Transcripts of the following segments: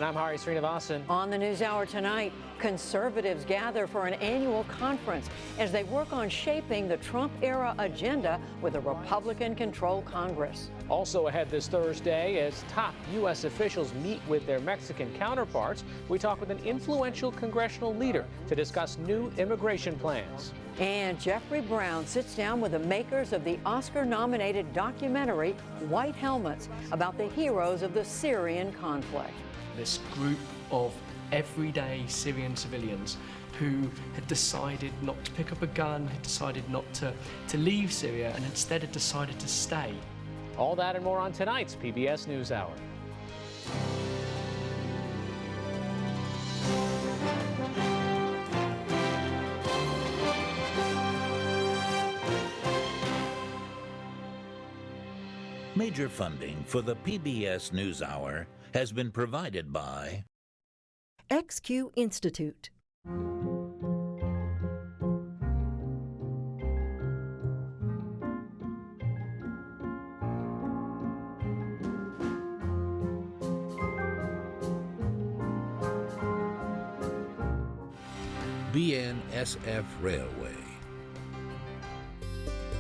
And I'm Hari Srinivasan. On the NewsHour tonight, conservatives gather for an annual conference as they work on shaping the Trump-era agenda with a Republican-controlled Congress. Also ahead this Thursday, as top U.S. officials meet with their Mexican counterparts, we talk with an influential congressional leader to discuss new immigration plans. And Jeffrey Brown sits down with the makers of the Oscar-nominated documentary White Helmets about the heroes of the Syrian conflict. This group of everyday Syrian civilians who had decided not to pick up a gun, had decided not to leave Syria, and instead had decided to stay. All that and more on tonight's PBS NewsHour. Major funding for the PBS NewsHour has been provided by XQ Institute. BNSF Railway.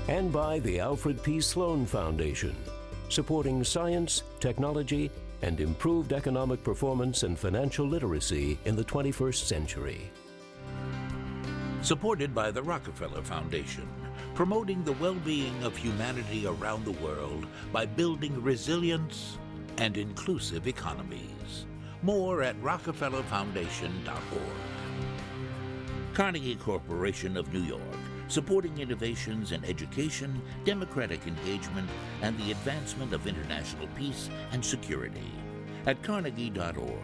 And by the Alfred P. Sloan Foundation, supporting science, technology, and improved economic performance and financial literacy in the 21st century. Supported by the Rockefeller Foundation, promoting the well-being of humanity around the world by building resilience and inclusive economies. More at rockefellerfoundation.org. Carnegie Corporation of New York, supporting innovations in education, democratic engagement, and the advancement of international peace and security at carnegie.org.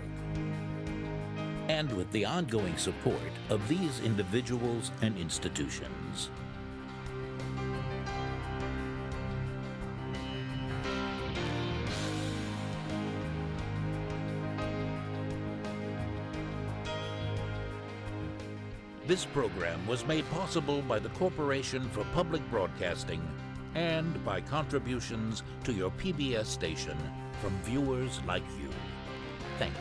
And with the ongoing support of these individuals and institutions. This program was made possible by the Corporation for Public Broadcasting and by contributions to your PBS station from viewers like you. Thank you.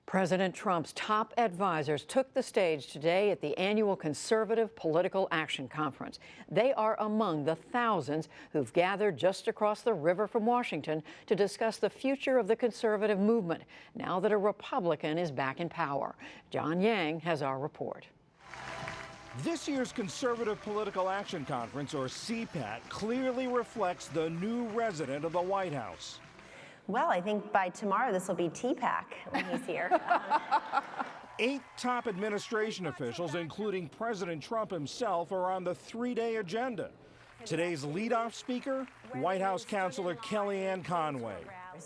President Trump's top advisors took the stage today at the annual Conservative Political Action Conference. They are among the thousands who've gathered just across the river from Washington to discuss the future of the conservative movement now that a Republican is back in power. John Yang has our report. This year's Conservative Political Action Conference, or CPAC, clearly reflects the new resident of the White House. Well, I think by tomorrow this will be TPAC when he's here. 8 top administration officials, including President Trump himself, are on the 3-day agenda. Today's leadoff speaker, White House counselor Kellyanne Conway.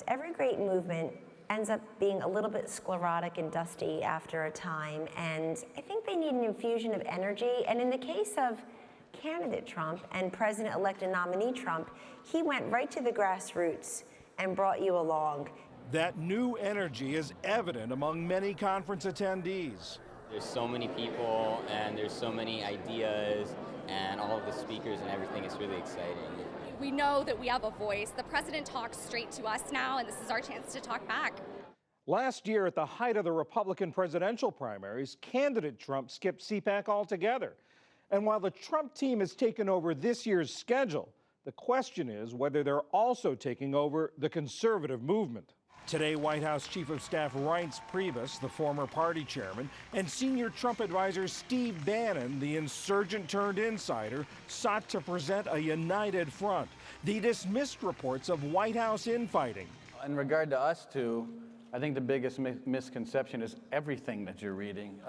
Every great movement ends up being a little bit sclerotic and dusty after a time, and I think they need an infusion of energy. And in the case of candidate Trump and President-elect and nominee Trump, he went right to the grassroots and brought you along. That new energy is evident among many conference attendees. There's so many people and there's so many ideas and all of the speakers and everything. It's really exciting. We know that we have a voice. The president talks straight to us now, and this is our chance to talk back. Last year, at the height of the Republican presidential primaries, candidate Trump skipped CPAC altogether. And while the Trump team has taken over this year's schedule, the question is whether they're also taking over the conservative movement. Today, White House Chief of Staff Reince Priebus, the former party chairman, and senior Trump advisor Steve Bannon, the insurgent-turned-insider, sought to present a united front. They dismissed reports of White House infighting. In regard to us two, I think the biggest misconception is everything that you're reading.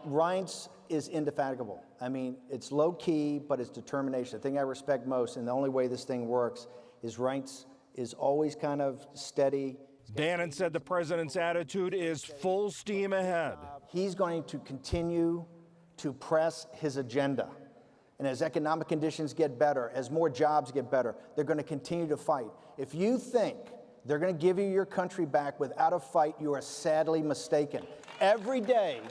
Reince is indefatigable. I mean, it's low key, but it's determination. The thing I respect most, and the only way this thing works, is Reince is always kind of steady. Bannon said the president's attitude is full steam ahead. He's going to continue to press his agenda. And as economic conditions get better, as more jobs get better, they're going to continue to fight. If you think they're going to give you your country back without a fight, you are sadly mistaken. Every day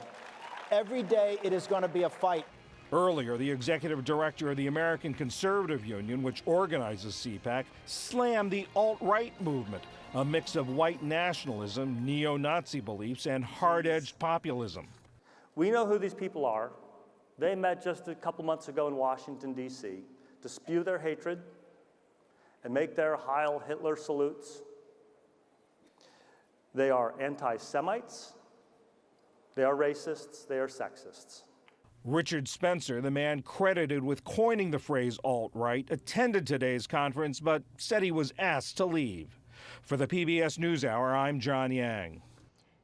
it is going to be a fight. Earlier, the executive director of the American Conservative Union, which organizes CPAC, slammed the alt-right movement, a mix of white nationalism, neo-Nazi beliefs, and hard-edged populism. We know who these people are. They met just a couple months ago in Washington, D.C. to spew their hatred and make their Heil Hitler salutes. They are anti-Semites, they are racists, they are sexists. Richard Spencer, the man credited with coining the phrase alt-right, attended today's conference but said he was asked to leave. For the PBS NewsHour, I'm John Yang.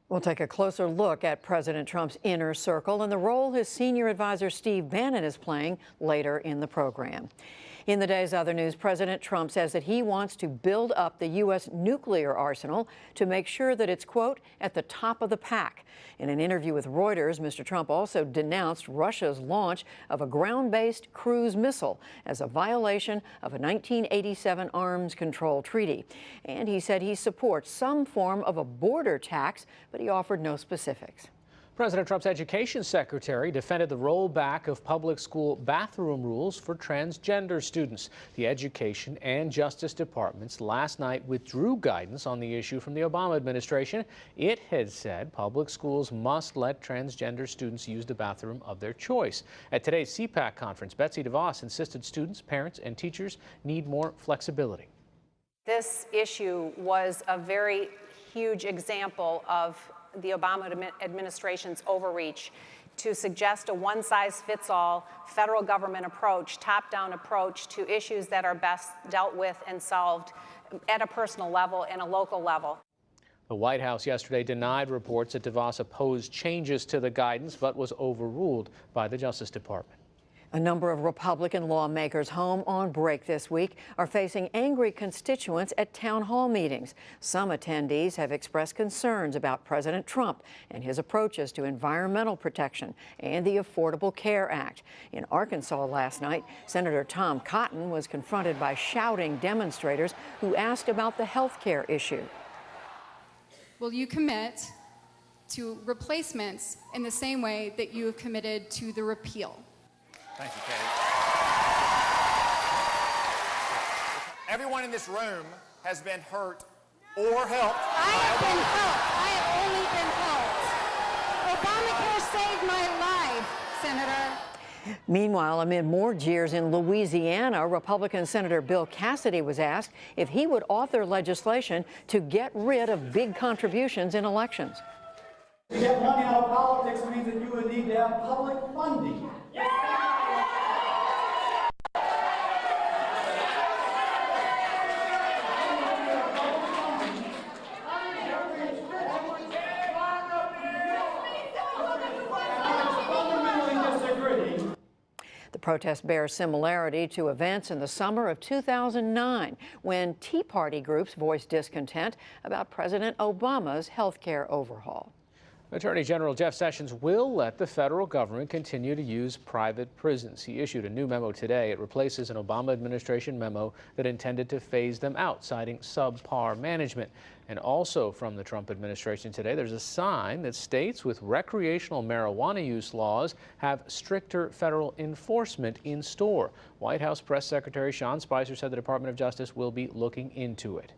We'll take a closer look at President Trump's inner circle and the role his senior advisor Steve Bannon is playing later in the program. In the day's other news, President Trump says that he wants to build up the U.S. nuclear arsenal to make sure that it's, quote, at the top of the pack. In an interview with Reuters, Mr. Trump also denounced Russia's launch of a ground-based cruise missile as a violation of a 1987 arms control treaty. And he said he supports some form of a border tax, but he offered no specifics. President Trump's education secretary defended the rollback of public school bathroom rules for transgender students. The Education and Justice Departments last night withdrew guidance on the issue from the Obama administration. It had said public schools must let transgender students use the bathroom of their choice. At today's CPAC conference, Betsy DeVos insisted students, parents, and teachers need more flexibility. This issue was a very huge example of the Obama administration's overreach to suggest a one-size-fits-all federal government approach, top-down approach to issues that are best dealt with and solved at a personal level and a local level. The White House yesterday denied reports that DeVos opposed changes to the guidance, but was overruled by the Justice Department. A number of Republican lawmakers home on break this week are facing angry constituents at town hall meetings. Some attendees have expressed concerns about President Trump and his approaches to environmental protection and the Affordable Care Act. In Arkansas last night, Senator Tom Cotton was confronted by shouting demonstrators who asked about the health care issue. Will you commit to replacements in the same way that you have committed to the repeal? Thank you, Katie. Everyone in this room has been hurt or helped. I have been helped. I have only been helped. Obamacare saved my life, Senator. Meanwhile, amid more jeers in Louisiana, Republican Senator Bill Cassidy was asked if he would author legislation to get rid of big contributions in elections. To get money out of politics means that you would need to have public funding. The protest bears similarity to events in the summer of 2009 when Tea Party groups voiced discontent about President Obama's health care overhaul. Attorney General Jeff Sessions will let the federal government continue to use private prisons. He issued a new memo today. It replaces an Obama administration memo that intended to phase them out, citing subpar management. And also from the Trump administration today, there's a sign that states with recreational marijuana use laws have stricter federal enforcement in store. White House Press Secretary Sean Spicer said the Department of Justice will be looking into it.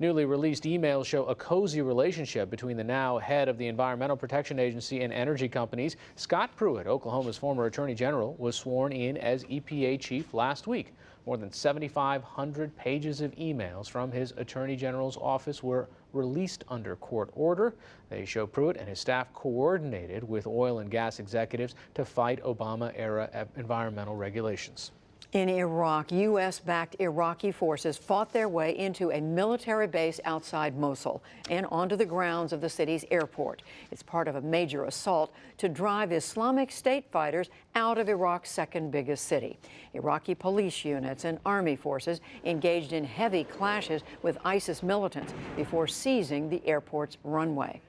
Newly released emails show a cozy relationship between the now head of the Environmental Protection Agency and energy companies. Scott Pruitt, Oklahoma's former Attorney General, was sworn in as EPA chief last week. More than 7,500 pages of emails from his Attorney General's office were released under court order. They show Pruitt and his staff coordinated with oil and gas executives to fight Obama-era environmental regulations. In Iraq, U.S.-backed Iraqi forces fought their way into a military base outside Mosul and onto the grounds of the city's airport. It's part of a major assault to drive Islamic State fighters out of Iraq's second biggest city. Iraqi police units and army forces engaged in heavy clashes with ISIS militants before seizing the airport's runway.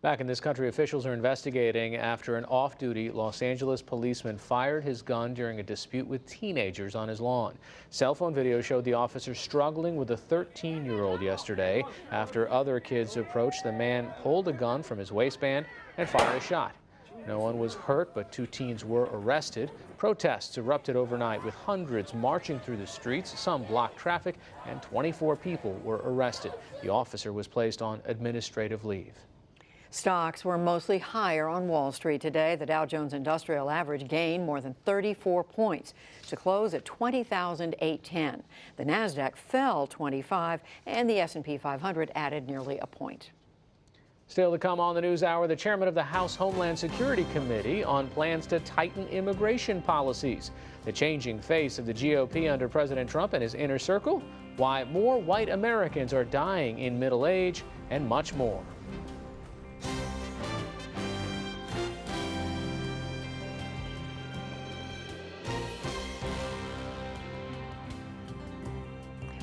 Back in this country, officials are investigating after an off-duty Los Angeles policeman fired his gun during a dispute with teenagers on his lawn. Cell phone video showed the officer struggling with a 13-year-old yesterday. After other kids approached, the man pulled a gun from his waistband and fired a shot. No one was hurt, but 2 teens were arrested. Protests erupted overnight with hundreds marching through the streets. Some blocked traffic, and 24 people were arrested. The officer was placed on administrative leave. Stocks were mostly higher on Wall Street today. The Dow Jones Industrial Average gained more than 34 points to close at 20,810. The Nasdaq fell 25, and the S&P 500 added nearly a point. Still to come on the News Hour, the chairman of the House Homeland Security Committee on plans to tighten immigration policies, the changing face of the GOP under President Trump and his inner circle, why more white Americans are dying in middle age, and much more.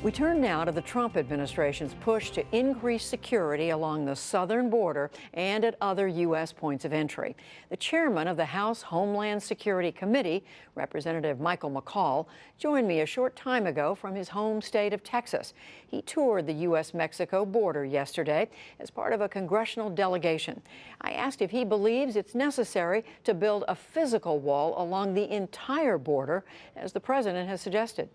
We turn now to the Trump administration's push to increase security along the southern border and at other U.S. points of entry. The chairman of the House Homeland Security Committee, Representative Michael McCaul, joined me a short time ago from his home state of Texas. He toured the U.S.-Mexico border yesterday as part of a congressional delegation. I asked if he believes it's necessary to build a physical wall along the entire border, as the president has suggested.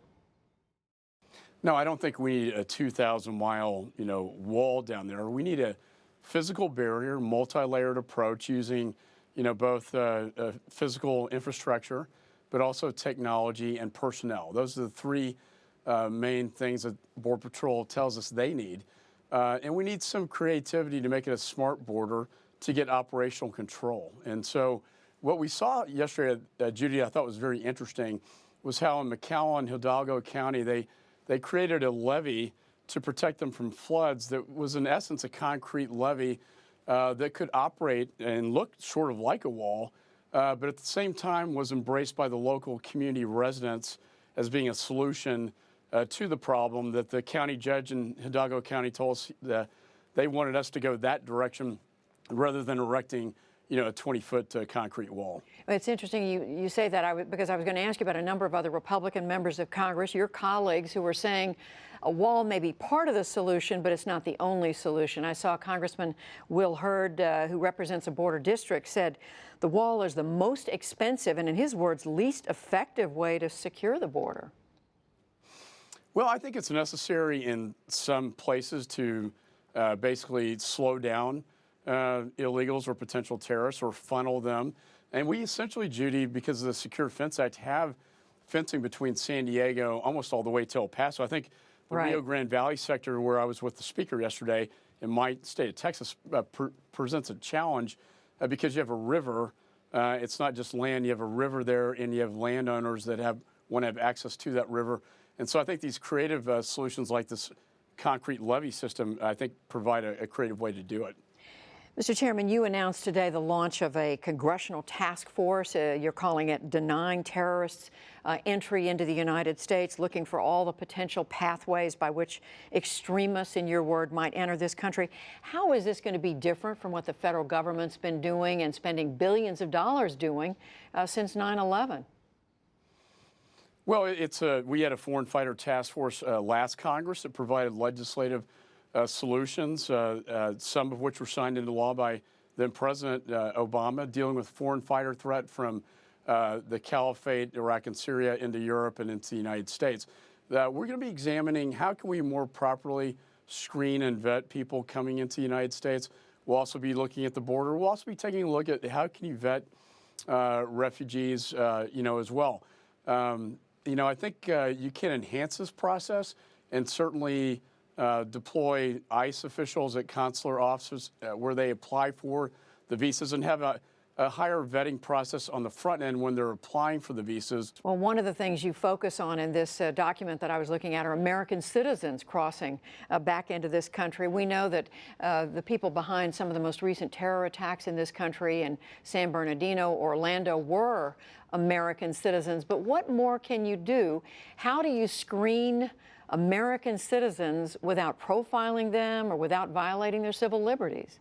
No, I don't think we need a 2,000-mile, wall down there. We need a physical barrier, multi-layered approach using, both physical infrastructure, but also technology and personnel. Those are the 3 main things that Border Patrol tells us they need. And we need some creativity to make it a smart border to get operational control. And so what we saw yesterday, Judy, I thought was very interesting, was how in McAllen, Hidalgo County, they created a levee to protect them from floods that was, in essence, a concrete levee that could operate and look sort of like a wall, but at the same time was embraced by the local community residents as being a solution to the problem that the county judge in Hidalgo County told us that they wanted us to go that direction rather than erecting a 20-foot concrete wall. It's interesting you say that because I was going to ask you about a number of other Republican members of Congress, your colleagues, who were saying a wall may be part of the solution, but it's not the only solution. I saw Congressman Will Hurd, who represents a border district, said the wall is the most expensive and, in his words, least effective way to secure the border. Well, I think it's necessary in some places to basically slow down illegals or potential terrorists or funnel them. And we essentially, Judy, because of the Secure Fence Act, have fencing between San Diego almost all the way to El Paso. I think the Rio Grande Valley sector, where I was with the speaker yesterday in my state of Texas, presents a challenge because you have a river. It's not just land. You have a river there, and you have landowners that want to have access to that river. And so I think these creative solutions like this concrete levee system, I think, provide a creative way to do it. Mr. Chairman, you announced today the launch of a congressional task force. You're calling it Denying Terrorists Entry into the United States, looking for all the potential pathways by which extremists, in your word, might enter this country. How is this going to be different from what the federal government's been doing and spending billions of dollars doing since 9/11? Well, we had a foreign fighter task force last Congress that provided legislative solutions, some of which were signed into law by then President Obama, dealing with foreign fighter threat from the Caliphate, Iraq and Syria, into Europe and into the United States. We're going to be examining how can we more properly screen and vet people coming into the United States. We'll also be looking at the border. We'll also be taking a look at how can you vet refugees, as well. I think you can enhance this process and certainly deploy ICE officials at consular offices where they apply for the visas and have a higher vetting process on the front end when they're applying for the visas. Well, one of the things you focus on in this document that I was looking at are American citizens crossing back into this country. We know that the people behind some of the most recent terror attacks in this country in San Bernardino, Orlando, were American citizens. But what more can you do? How do you screen American citizens without profiling them or without violating their civil liberties?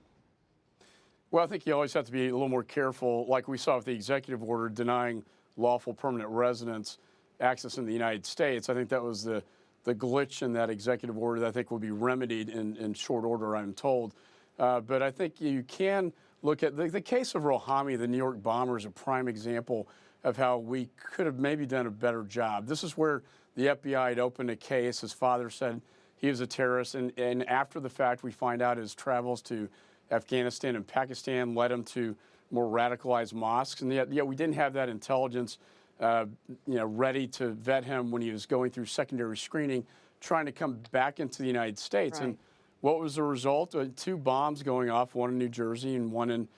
Well, I think you always have to be a little more careful, like we saw with the executive order denying lawful permanent residents access in the United States. I think that was the glitch in that executive order that I think will be remedied in short order, I'm told. But I think you can look at the case of Rouhani, the New York bomber, is a prime example of how we could have maybe done a better job. This is where the FBI had opened a case. His father said he was a terrorist, and after the fact, we find out his travels to Afghanistan and Pakistan led him to more radicalized mosques, and yet we didn't have that intelligence, ready to vet him when he was going through secondary screening, trying to come back into the United States. Right. And what was the result? 2 bombs going off, one in New Jersey and one in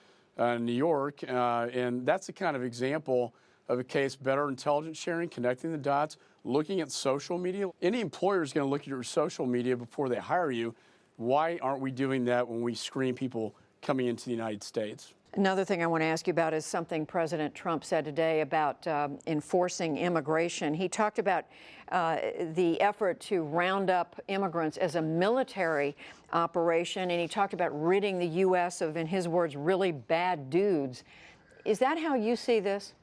New York, and that's the kind of example of a case, better intelligence sharing, connecting the dots, looking at social media. Any employer is going to look at your social media before they hire you. Why aren't we doing that when we screen people coming into the United States? Another thing I want to ask you about is something President Trump said today about enforcing immigration. He talked about the effort to round up immigrants as a military operation, and he talked about ridding the U.S. of, in his words, really bad dudes. Is that how you see this?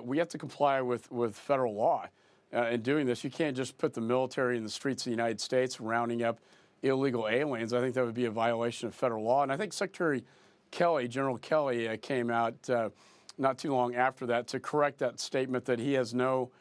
We have to comply with federal law. In doing this, you can't just put the military in the streets of the United States rounding up illegal aliens. I think that would be a violation of federal law. And I think Secretary Kelly, General Kelly, came out not too long after that to correct that statement that he has no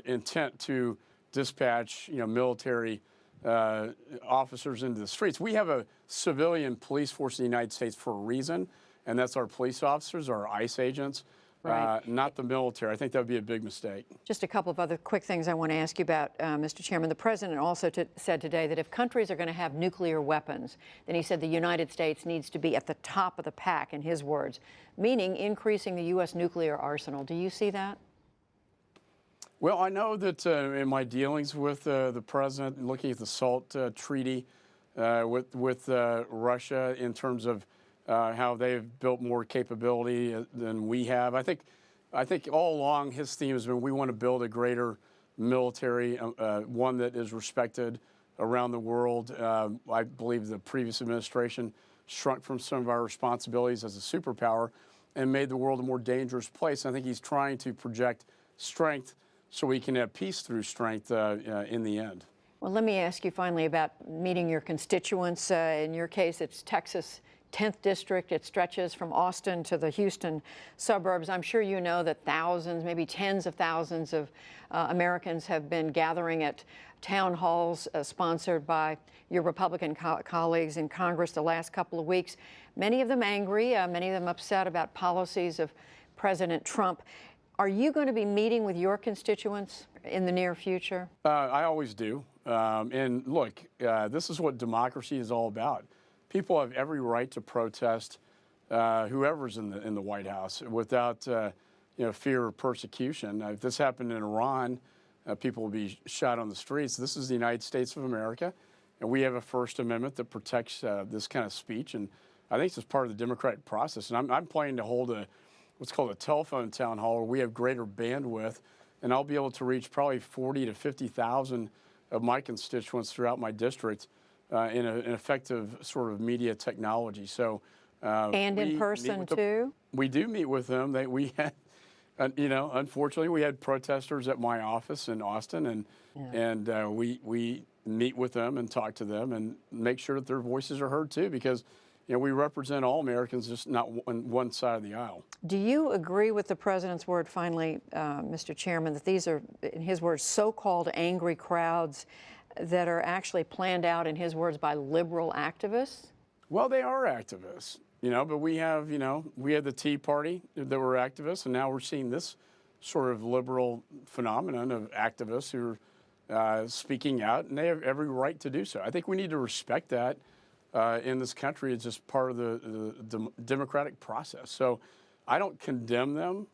intent to dispatch, military officers into the streets. We have a civilian police force in the United States for a reason, and that's our police officers, our ICE agents. Right. Not the military. I think that would be a big mistake. Just a couple of other quick things I want to ask you about, Mr. Chairman. The president also said today that if countries are going to have nuclear weapons, then he said the United States needs to be at the top of the pack, in his words, meaning increasing the U.S. nuclear arsenal. Do you see that? Well, I know that in my dealings with the president, looking at the SALT treaty with Russia in terms of how they've built more capability than we have. I think all along his theme has been we want to build a greater military, one that is respected around the world. I believe the previous administration shrunk from some of our responsibilities as a superpower and made the world a more dangerous place. I think he's trying to project strength so we can have peace through strength in the end. Well, let me ask you finally about meeting your constituents. In your case, it's Texas 10th District. It stretches from Austin to the Houston suburbs. I'm sure you know that thousands, maybe tens of thousands of Americans have been gathering at town halls sponsored by your Republican colleagues in Congress the last couple of weeks. Many of them angry, many of them upset about policies of President Trump. Are you going to be meeting with your constituents in the near future? I always do. And look, this is what democracy is all about. People have every right to protest whoever's in the White House without fear of persecution. If this happened in Iran, people would be shot on the streets. This is the United States of America, and we have a First Amendment that protects this kind of speech. And I think it's part of the democratic process. And I'm planning to hold what's called a telephone town hall where we have greater bandwidth, and I'll be able to reach probably 40 to 50,000 of my constituents throughout my district. In an effective sort of media technology. So, and in person too? We do meet with them. We had, unfortunately, we had protesters at my office in Austin, and we meet with them and talk to them and make sure that their voices are heard too, because we represent all Americans, just not one side of the aisle. Do you agree with the president's word, finally, Mr. Chairman, that these are, in his words, so-called angry crowds that are actually planned out, in his words, by liberal activists? Well, they are activists, but we have the Tea Party that were activists, and now we're seeing this sort of liberal phenomenon of activists who are speaking out, and they have every right to do so. I think we need to respect that in this country. It's just part of the democratic process. So I don't condemn them.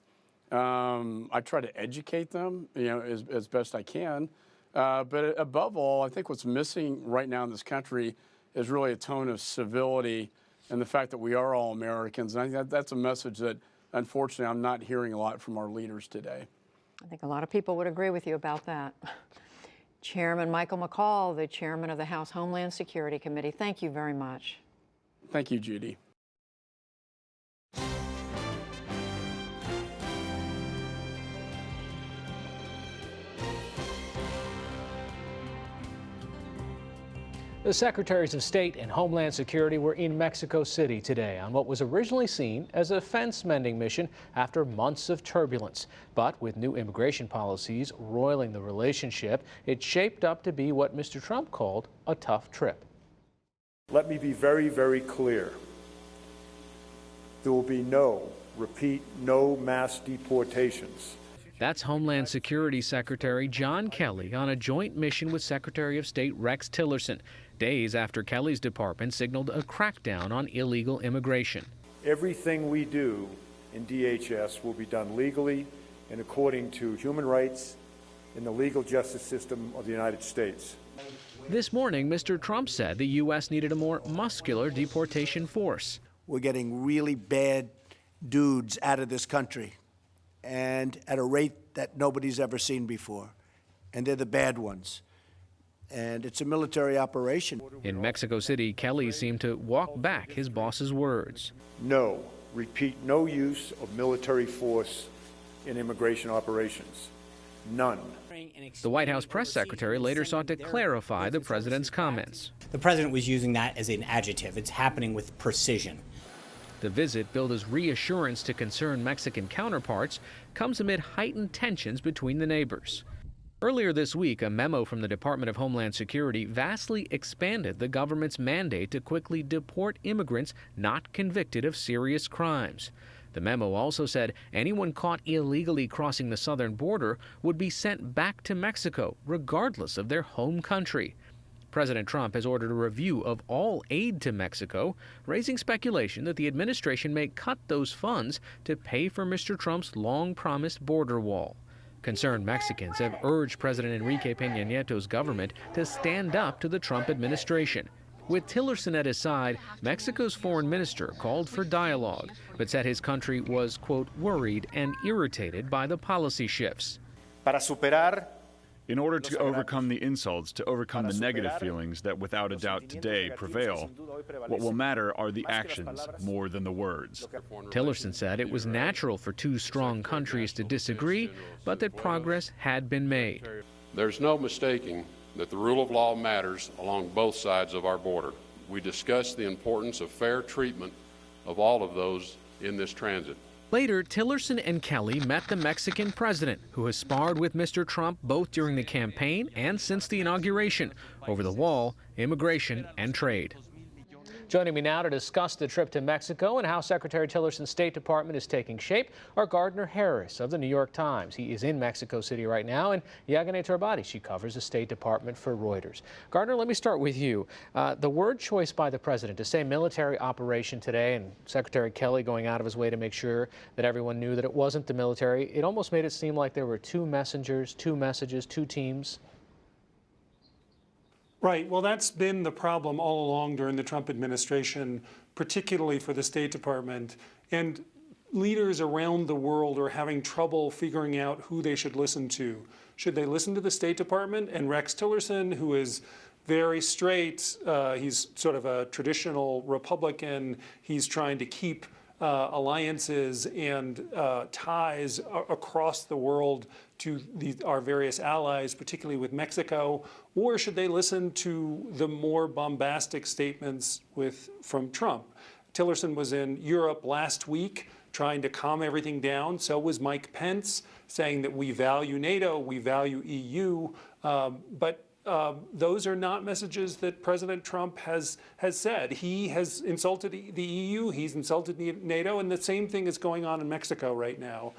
I try to educate them, as best I can. But above all, I think what's missing right now in this country is really a tone of civility and the fact that we are all Americans. And I think that's a message that, unfortunately, I'm not hearing a lot from our leaders today. I think a lot of people would agree with you about that. Chairman Michael McCaul, the chairman of the House Homeland Security Committee, thank you very much. Thank you, Judy. The The Secretaries of State and Homeland Security were in Mexico City today on what was originally seen as a fence-mending mission after months of turbulence. But with new immigration policies roiling the relationship, it shaped up to be what Mr. Trump called a tough trip. Let me be very, very clear. There will be no mass deportations. That's Homeland Security Secretary John Kelly on a joint mission with Secretary of State Rex Tillerson, days after Kelly's department signaled a crackdown on illegal immigration. Everything we do in DHS will be done legally and according to human rights in the legal justice system of the United States. This morning, Mr. Trump said the U.S. needed a more muscular deportation force. We're getting really bad dudes out of this country, and at a rate that nobody's ever seen before. And they're the bad ones. And it's a military operation. In Mexico City, Kelly seemed to walk back his boss's words. No use of military force in immigration operations. None. The White House press secretary later sought to clarify the president's comments. The president was using that as an adjective. It's happening with precision. The visit, billed as reassurance to concerned Mexican counterparts, comes amid heightened tensions between the neighbors. Earlier this week, a memo from the Department of Homeland Security vastly expanded the government's mandate to quickly deport immigrants not convicted of serious crimes. The memo also said anyone caught illegally crossing the southern border would be sent back to Mexico, regardless of their home country. President Trump has ordered a review of all aid to Mexico, raising speculation that the administration may cut those funds to pay for Mr. Trump's long-promised border wall. Concerned Mexicans have urged President Enrique Peña Nieto's government to stand up to the Trump administration. With Tillerson at his side, Mexico's foreign minister called for dialogue, but said his country was, quote, worried and irritated by the policy shifts. In order to overcome the insults, to overcome the negative feelings that without a doubt today prevail, what will matter are the actions more than the words. Tillerson said it was natural for two strong countries to disagree, but that progress had been made. There's no mistaking that the rule of law matters along both sides of our border. We discussed the importance of fair treatment of all of those in this transit. Later, Tillerson and Kelly met the Mexican president, who has sparred with Mr. Trump both during the campaign and since the inauguration over the wall, immigration, and trade. Joining me now to discuss the trip to Mexico and how Secretary Tillerson's State Department is taking shape are Gardner Harris of the New York Times. He is in Mexico City right now, and Yagane Torbati. She covers the State Department for Reuters. Gardner, let me start with you. The word choice by the president to say military operation today, and Secretary Kelly going out of his way to make sure that everyone knew that it wasn't the military, it almost made it seem like there were two messengers, two messages, two teams. Right. Well, that's been the problem all along during the Trump administration, particularly for the State Department. And leaders around the world are having trouble figuring out who they should listen to. Should they listen to the State Department and Rex Tillerson, who is very straight? He's sort of a traditional Republican. He's trying to keep alliances and ties across the world to our various allies, particularly with Mexico, or should they listen to the more bombastic statements from Trump? Tillerson was in Europe last week trying to calm everything down. So was Mike Pence, saying that we value NATO, we value EU, but those are not messages that President Trump has said. He has insulted the EU, he's insulted NATO, and the same thing is going on in Mexico right now.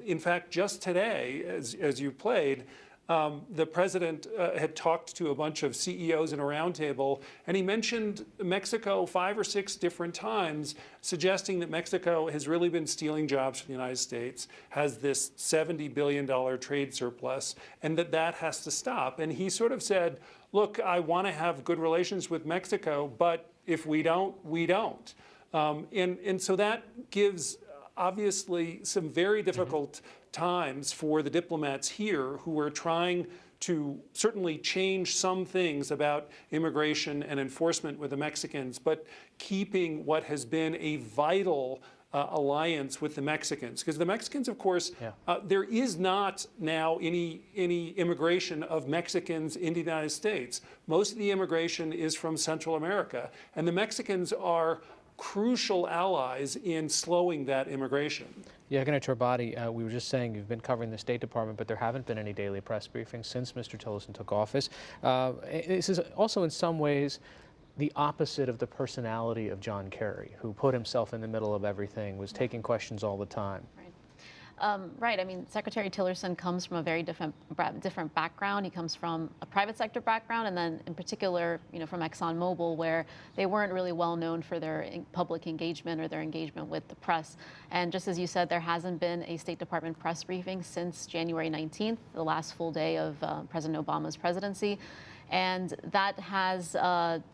In fact, just today, as you played, the president had talked to a bunch of CEOs in a roundtable, and he mentioned Mexico 5 or 6 different times, suggesting that Mexico has really been stealing jobs from the United States, has this $70 billion trade surplus, and that has to stop. And he sort of said, look, I want to have good relations with Mexico, but if we don't, we don't. And so that gives obviously some very difficult times for the diplomats here who are trying to certainly change some things about immigration and enforcement with the Mexicans, but keeping what has been a vital alliance with the Mexicans, because the Mexicans, of course, there is not now any immigration of Mexicans into the United States. Most of the immigration is from Central America, and the Mexicans are crucial allies in slowing that immigration. Yaganeh Turbati, we were just saying you've been covering the State Department, but there haven't been any daily press briefings since Mr. Tillerson took office. This is also in some ways the opposite of the personality of John Kerry, who put himself in the middle of everything, was taking questions all the time. Right. I mean, Secretary Tillerson comes from a very different background. He comes from a private sector background, and then in particular, from ExxonMobil, where they weren't really well known for their public engagement or their engagement with the press. And just as you said, there hasn't been a State Department press briefing since January 19th, the last full day of President Obama's presidency. And that has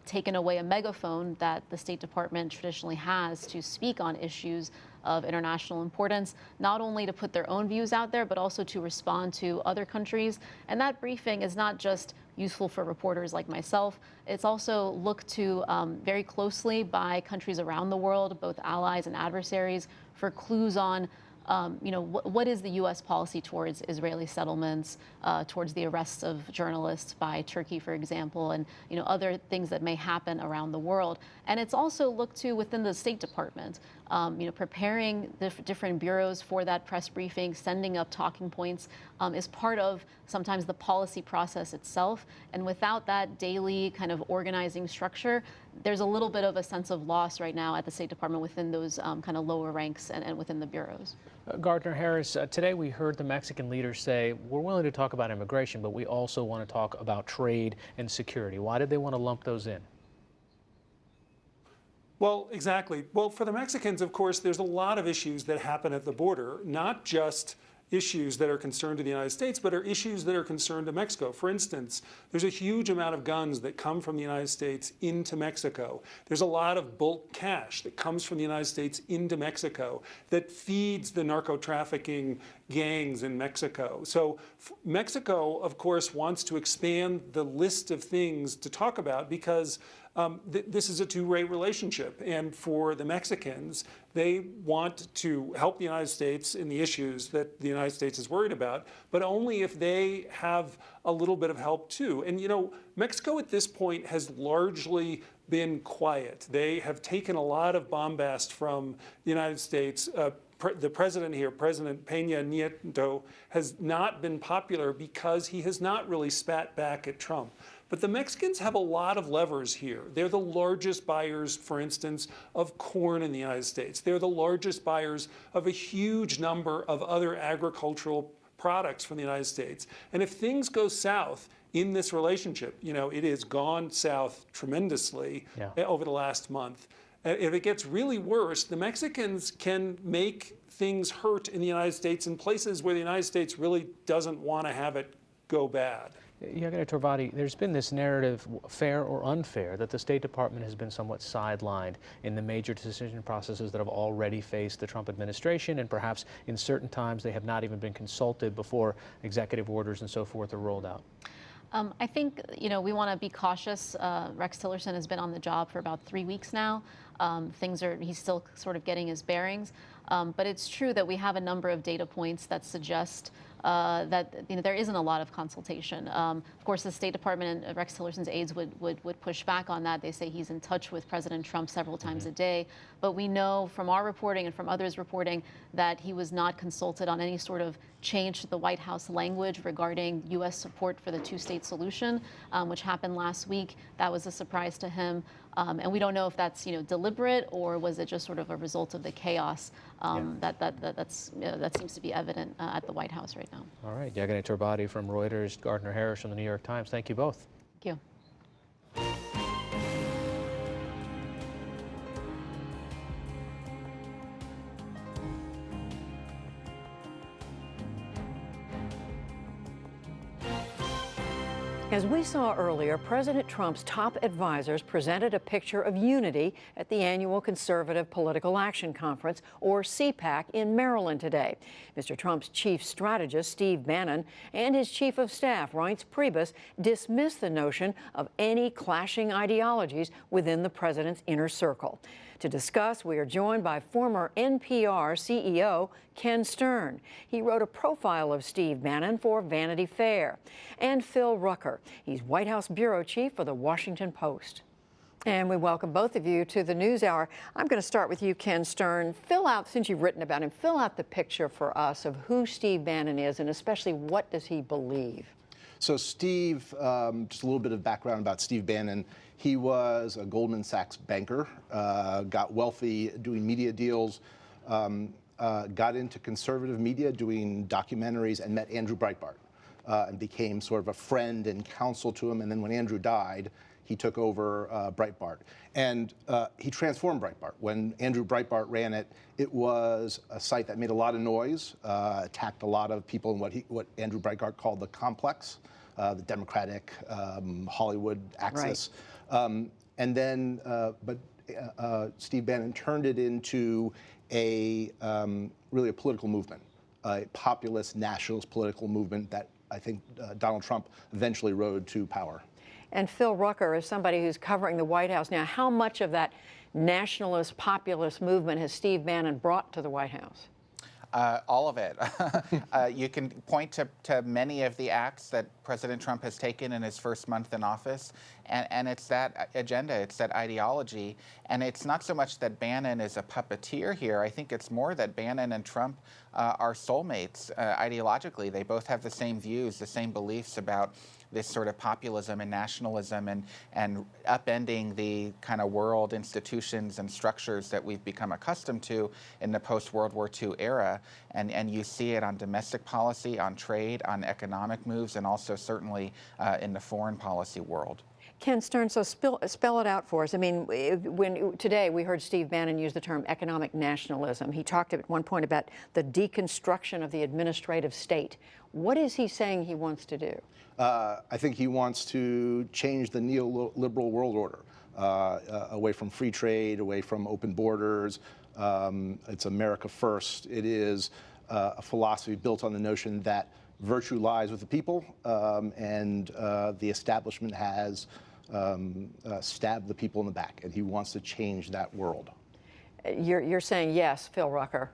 taken away a megaphone that the State Department traditionally has to speak on issues of international importance, not only to put their own views out there, but also to respond to other countries. And that briefing is not just useful for reporters like myself. It's also looked to very closely by countries around the world, both allies and adversaries, for clues on what is the U.S. policy towards Israeli settlements, towards the arrests of journalists by Turkey, for example, and other things that may happen around the world. And it's also looked to within the State Department, preparing the different bureaus for that press briefing, sending up talking points is part of sometimes the policy process itself. And without that daily kind of organizing structure, there's a little bit of a sense of loss right now at the State Department within those kind of lower ranks and within the bureaus. Gardner Harris, today we heard the Mexican leaders say, we're willing to talk about immigration, but we also want to talk about trade and security. Why did they want to lump those in? Well, exactly. Well, for the Mexicans, of course, there's a lot of issues that happen at the border, not just issues that are concerned to the United States, but are issues that are concerned to Mexico. For instance, there's a huge amount of guns that come from the United States into Mexico. There's a lot of bulk cash that comes from the United States into Mexico that feeds the narco-trafficking gangs in Mexico. So Mexico, of course, wants to expand the list of things to talk about because this is a two-rate relationship. And for the Mexicans, they want to help the United States in the issues that the United States is worried about, but only if they have a little bit of help too. And Mexico at this point has largely been quiet. They have taken a lot of bombast from the United States. The president here, President Peña Nieto, has not been popular because he has not really spat back at Trump. But the Mexicans have a lot of levers here. They're the largest buyers, for instance, of corn in the United States. They're the largest buyers of a huge number of other agricultural products from the United States. And if things go south in this relationship, it has gone south tremendously over the last month. If it gets really worse, the Mexicans can make things hurt in the United States in places where the United States really doesn't want to have it go bad. Yaganeh Turbati, there's been this narrative, fair or unfair, that the State Department has been somewhat sidelined in the major decision processes that have already faced the Trump administration, and perhaps in certain times they have not even been consulted before executive orders and so forth are rolled out. I think, we want to be cautious. Rex Tillerson has been on the job for about 3 weeks now. He's still sort of getting his bearings. But it's true that we have a number of data points that suggest that there isn't a lot of consultation. Of course, the State Department and Rex Tillerson's aides would push back on that. They say he's in touch with President Trump several times a day. But we know from our reporting and from others reporting that he was not consulted on any sort of change to the White House language regarding U.S. support for the two-state solution, which happened last week. That was a surprise to him. And we don't know if that's deliberate or was it just sort of a result of the chaos that seems to be evident at the White House right now. All right, Yaganeh Turbati from Reuters, Gardner Harris from the New York Times. Thank you both. Thank you. As we saw earlier, President Trump's top advisors presented a picture of unity at the annual Conservative Political Action Conference, or CPAC, in Maryland today. Mr. Trump's chief strategist, Steve Bannon, and his chief of staff, Reince Priebus, dismissed the notion of any clashing ideologies within the president's inner circle. To discuss, we are joined by former NPR CEO Ken Stern. He wrote a profile of Steve Bannon for Vanity Fair. And Phil Rucker. He's White House bureau chief for The Washington Post. And we welcome both of you to the NewsHour. I'm going to start with you, Ken Stern. Since you've written about him, fill out the picture for us of who Steve Bannon is, and especially what does he believe? So Steve, just a little bit of background about Steve Bannon. He was a Goldman Sachs banker, got wealthy doing media deals, got into conservative media doing documentaries, and met Andrew Breitbart and became sort of a friend and counsel to him. And then when Andrew died, he took over Breitbart. And he transformed Breitbart. When Andrew Breitbart ran it, it was a site that made a lot of noise, attacked a lot of people in what Andrew Breitbart called the complex, the Democratic Hollywood axis. Right. And then, Steve Bannon turned it into really a political movement, a populist, nationalist political movement that I think Donald Trump eventually rode to power. And Phil Rucker, as somebody who's covering the White House now, how much of that nationalist, populist movement has Steve Bannon brought to the White House? All of it. You can point to many of the acts that President Trump has taken in his first month in office, and it's that agenda, it's that ideology. And it's not so much that Bannon is a puppeteer here. I think it's more that Bannon and Trump are soulmates ideologically. They both have the same views, the same beliefs about this sort of populism and nationalism and upending the kind of world institutions and structures that we've become accustomed to in the post-World War II era. And you see it on domestic policy, on trade, on economic moves, and also certainly in the foreign policy world. Ken Stern, so spell it out for us. I mean, today we heard Steve Bannon use the term economic nationalism. He talked at one point about the deconstruction of the administrative state. What is he saying he wants to do? I think he wants to change the neoliberal world order, away from free trade, away from open borders. It's America first. It is a philosophy built on the notion that virtue lies with the people, and the establishment has stabbed the people in the back, and he wants to change that world. You're saying yes, Phil Rucker.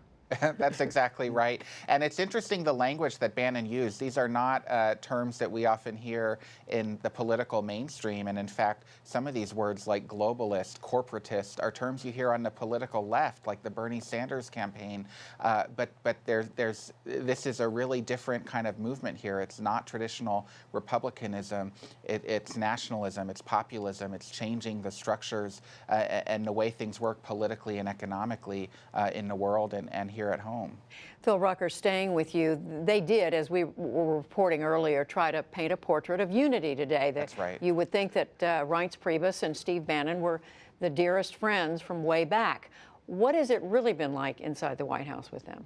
That's exactly right. And it's interesting the language that Bannon used. These are not terms that we often hear in the political mainstream. And in fact, some of these words like globalist, corporatist, are terms you hear on the political left, like the Bernie Sanders campaign. But this is a really different kind of movement here. It's not traditional republicanism. It's nationalism. It's populism. It's changing the structures and the way things work politically and economically in the world and here at home. Phil Rucker, staying with you, they did, as we were reporting earlier, try to paint a portrait of unity today. That's right. You would think that Reince Priebus and Steve Bannon were the dearest friends from way back. What has it really been like inside the White House with them?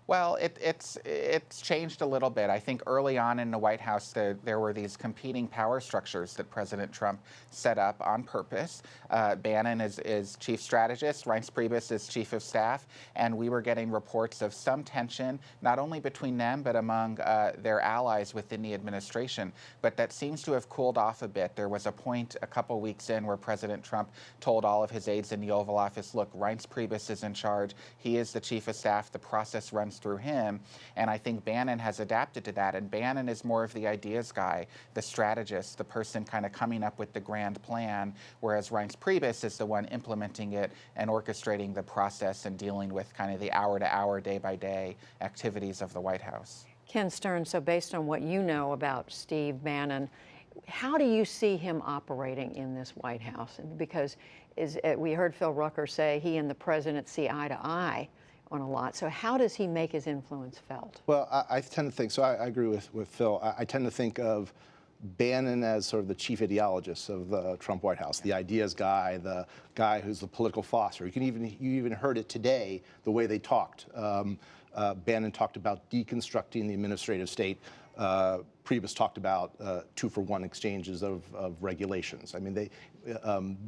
Well, it's changed a little bit. I think early on in the White House, there were these competing power structures that President Trump set up on purpose. Bannon is chief strategist, Reince Priebus is chief of staff, and we were getting reports of some tension, not only between them, but among their allies within the administration. But that seems to have cooled off a bit. There was a point a couple weeks in where President Trump told all of his aides in the Oval Office, look, Reince Priebus is in charge. He is the chief of staff. The process runs through him, and I think Bannon has adapted to that, and Bannon is more of the ideas guy, the strategist, the person kind of coming up with the grand plan, whereas Reince Priebus is the one implementing it and orchestrating the process and dealing with kind of the hour-to-hour, day-by-day activities of the White House. Ken Stern, so based on what you know about Steve Bannon, how do you see him operating in this White House? Because we heard Phil Rucker say he and the president see eye to eye on a lot. So how does he make his influence felt? Well, I tend to think, so I agree with Phil. I tend to think of Bannon as sort of the chief ideologist of the Trump White House, the ideas guy, the guy who's the political philosopher. You even heard it today, the way they talked. Bannon talked about deconstructing the administrative state. Priebus talked about 2-for-1 exchanges of regulations. I mean,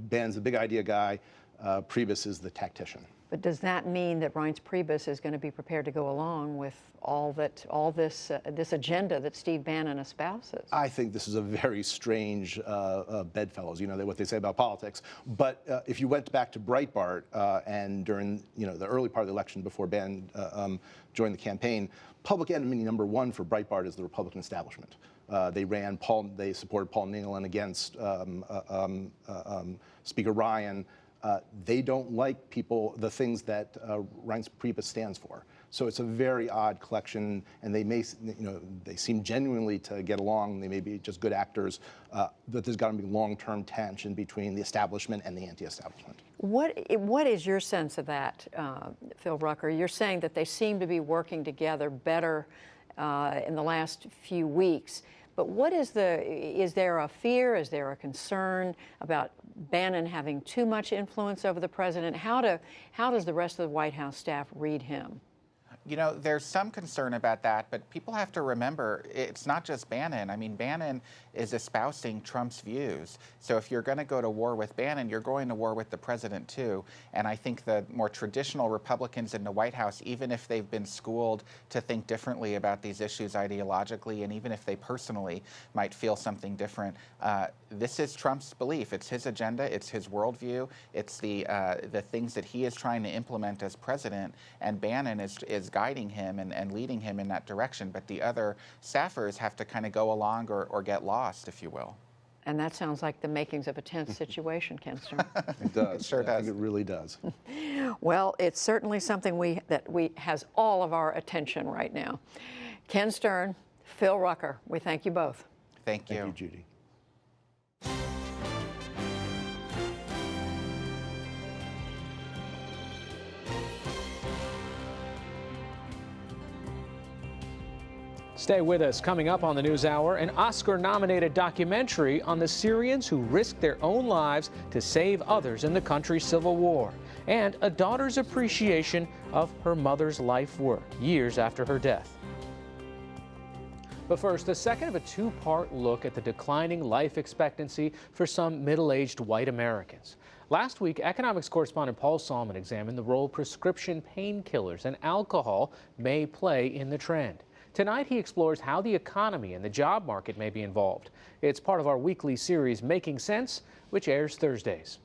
Bannon's the big idea guy. Priebus is the tactician. But does that mean that Reince Priebus is going to be prepared to go along with all this agenda that Steve Bannon espouses? I think this is a very strange bedfellows. You know what they say about politics. But if you went back to Breitbart and during the early part of the election before Bannon joined the campaign, public enemy number one for Breitbart is the Republican establishment. They supported Paul Nehlen against Speaker Ryan. They don't like the things that Reince Priebus stands for. So it's a very odd collection, and they seem genuinely to get along. They may be just good actors, but there's got to be long-term tension between the establishment and the anti-establishment. What is your sense of that, Phil Rucker? You're saying that they seem to be working together better in the last few weeks. But is there a fear, is there a concern about Bannon having too much influence over the president? How does the rest of the White House staff read him? You know, there's some concern about that, but people have to remember it's not just Bannon. I mean, Bannon is espousing Trump's views. So if you're going to go to war with Bannon, you're going to war with the president too. And I think the more traditional Republicans in the White House, even if they've been schooled to think differently about these issues ideologically, and even if they personally might feel something different, this is Trump's belief. It's his agenda. It's his worldview. It's the things that he is trying to implement as president. And Bannon is guiding him and leading him in that direction. But the other staffers have to kind of go along or get lost, if you will. And that sounds like the makings of a tense situation, Ken Stern. It does. It sure does. I think it really does. Well, it's certainly something that has all of our attention right now. Ken Stern, Phil Rucker, we thank you both. Thank you. Thank you, Judy. Stay with us. Coming up on the NewsHour, an Oscar-nominated documentary on the Syrians who risked their own lives to save others in the country's civil war, and a daughter's appreciation of her mother's life work years after her death. But first, the second of a two-part look at the declining life expectancy for some middle-aged white Americans. Last week, economics correspondent Paul Salmon examined the role prescription painkillers and alcohol may play in the trend. Tonight, he explores how the economy and the job market may be involved. It's part of our weekly series, Making Sense, which airs Thursdays.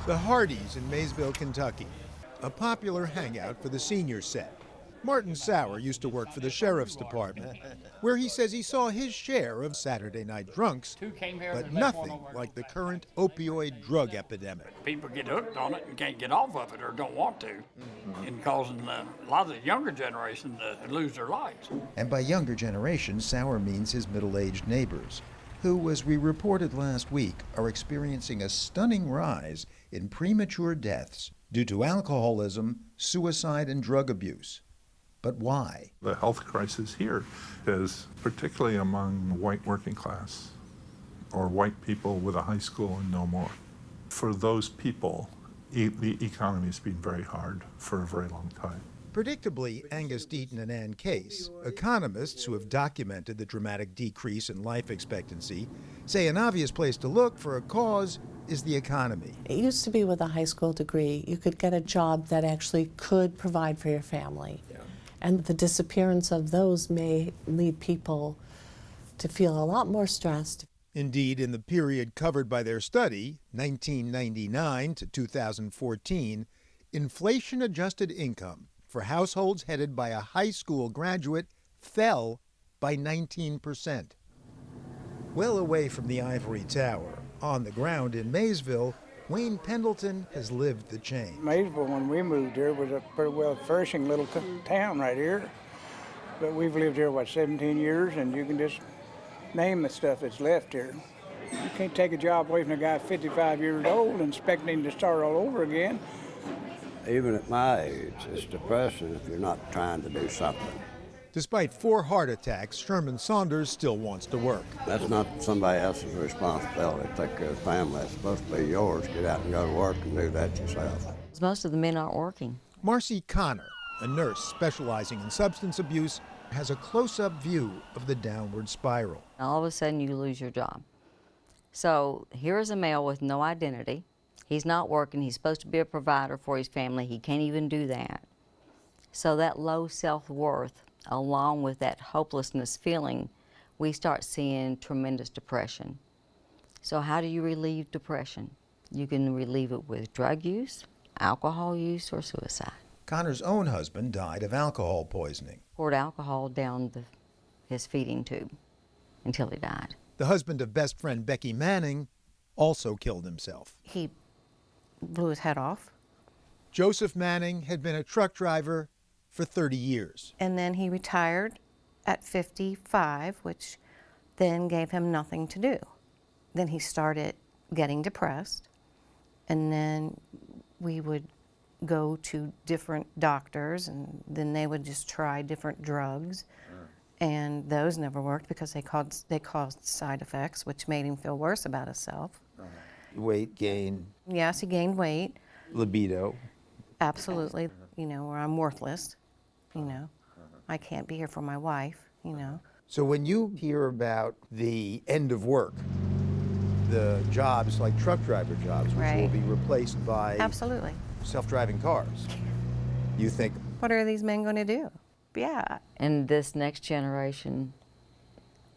The Hardys in Maysville, Kentucky, a popular hangout for the senior set. Martin Sauer used to work for the sheriff's department, where he says he saw his share of Saturday night drunks, but nothing like the current opioid drug epidemic. People get hooked on it and can't get off of it or don't want to, and causing a lot of the younger generation to lose their lives. And by younger generation, Sauer means his middle-aged neighbors, who, as we reported last week, are experiencing a stunning rise in premature deaths due to alcoholism, suicide, and drug abuse. But why? The health crisis here is particularly among the white working class or white people with a high school and no more. For those people, the economy's been very hard for a very long time. Predictably, Angus Deaton and Ann Case, economists who have documented the dramatic decrease in life expectancy, say an obvious place to look for a cause is the economy. It used to be with a high school degree, you could get a job that actually could provide for your family. Yeah. And the disappearance of those may lead people to feel a lot more stressed. Indeed, in the period covered by their study, 1999 to 2014, inflation-adjusted income for households headed by a high school graduate fell by 19%. Well away from the ivory tower, on the ground in Maysville, Wayne Pendleton has lived the change. Maysville, when we moved here, was a pretty well flourishing little town right here. But we've lived here, 17 years, and you can just name the stuff that's left here. You can't take a job away from a guy 55 years old and expect him to start all over again. Even at my age, it's depressing if you're not trying to do something. Despite 4 heart attacks, Sherman Saunders still wants to work. That's not somebody else's responsibility to take care of the family. It's supposed to be yours. Get out and go to work and do that yourself. Most of the men aren't working. Marcy Connor, a nurse specializing in substance abuse, has a close-up view of the downward spiral. All of a sudden, you lose your job. So here is a male with no identity. He's not working. He's supposed to be a provider for his family. He can't even do that. So that low self-worth, along with that hopelessness feeling, we start seeing tremendous depression. So how do you relieve depression? You can relieve it with drug use, alcohol use, or suicide. Connor's own husband died of alcohol poisoning. Poured alcohol down his feeding tube until he died. The husband of best friend Becky Manning also killed himself. He blew his head off. Joseph Manning had been a truck driver for 30 years. And then he retired at 55, which then gave him nothing to do. Then he started getting depressed, and then we would go to different doctors, and then they would just try different drugs. And those never worked because they caused side effects, which made him feel worse about himself. Weight gain. Yes, he gained weight. Libido. Absolutely. You know, where I'm worthless. You know, I can't be here for my wife, you know. So when you hear about the end of work, the jobs like truck driver jobs, which will be replaced by Absolutely. Self-driving cars, you think, what are these men going to do? Yeah. In this next generation,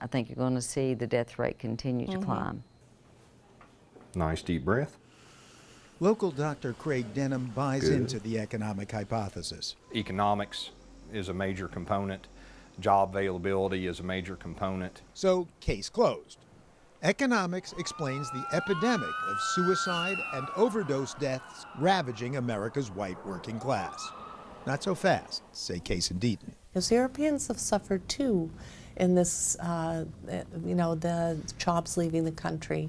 I think you're going to see the death rate continue to climb. Nice deep breath. Local Dr. Craig Denham buys into the economic hypothesis. Economics is a major component. Job availability is a major component. So, case closed. Economics explains the epidemic of suicide and overdose deaths ravaging America's white working class. Not so fast, say Case and Deaton. Because Europeans have suffered too in this, you know, the jobs leaving the country,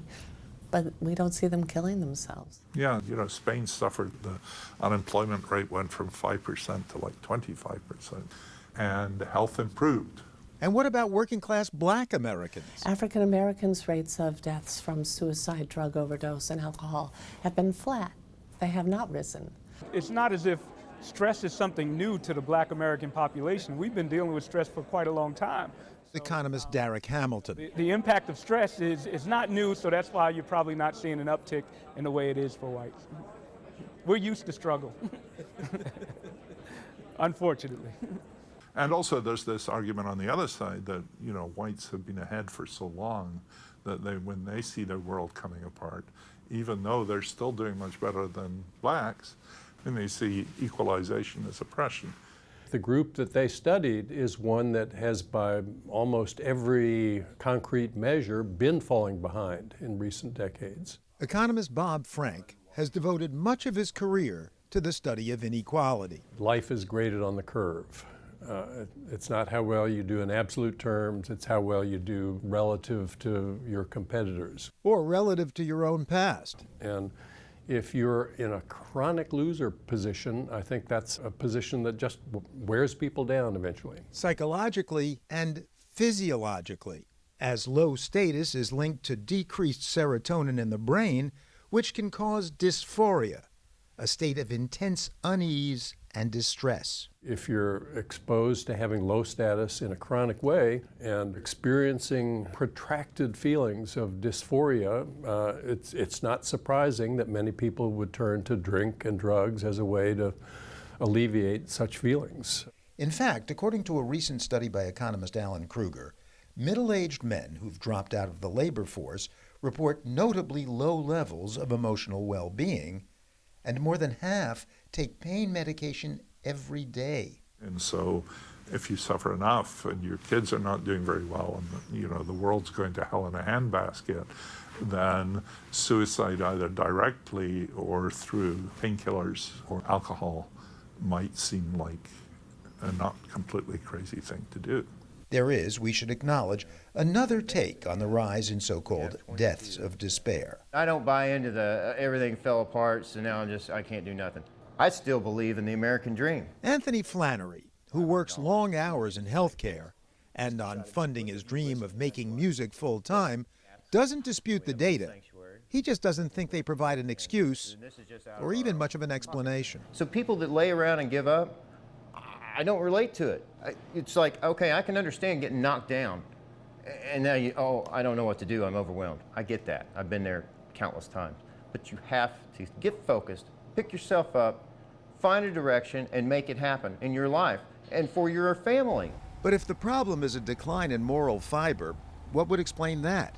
but we don't see them killing themselves. Yeah, you know, Spain suffered. The unemployment rate went from 5% to like 25%, and health improved. And what about working class black Americans? African Americans' rates of deaths from suicide, drug overdose, and alcohol have been flat. They have not risen. It's not as if stress is something new to the black American population. We've been dealing with stress for quite a long time. Economist Derek Hamilton. The impact of stress is not new, so that's why you're probably not seeing an uptick in the way it is for whites. We're used to struggle, unfortunately. And also there's this argument on the other side that, you know, whites have been ahead for so long that when they see their world coming apart, even though they're still doing much better than blacks, and they see equalization as oppression. The group that they studied is one that has, by almost every concrete measure, been falling behind in recent decades. Economist Bob Frank has devoted much of his career to the study of inequality. Life is graded on the curve. It's not how well you do in absolute terms, it's how well you do relative to your competitors. Or relative to your own past. And if you're in a chronic loser position, I think that's a position that just wears people down eventually. Psychologically and physiologically, as low status is linked to decreased serotonin in the brain, which can cause dysphoria, a state of intense unease and distress. If you're exposed to having low status in a chronic way and experiencing protracted feelings of dysphoria, it's not surprising that many people would turn to drink and drugs as a way to alleviate such feelings. In fact, according to a recent study by economist Alan Kruger, middle-aged men who've dropped out of the labor force report notably low levels of emotional well-being, and more than half take pain medication every day. And so if you suffer enough and your kids are not doing very well and you know the world's going to hell in a handbasket, then suicide either directly or through painkillers or alcohol might seem like a not completely crazy thing to do. There is, we should acknowledge, another take on the rise in so-called deaths of despair. I don't buy into the everything fell apart, so now I can't do nothing. I still believe in the American dream. Anthony Flannery, who works long hours in healthcare and on funding his dream of making music full-time, doesn't dispute the data. He just doesn't think they provide an excuse or even much of an explanation. So people that lay around and give up, I don't relate to it. It's like, okay, I can understand getting knocked down. And now I don't know what to do. I'm overwhelmed. I get that. I've been there countless times. But you have to get focused, pick yourself up, find a direction, and make it happen in your life and for your family. But if the problem is a decline in moral fiber, what would explain that?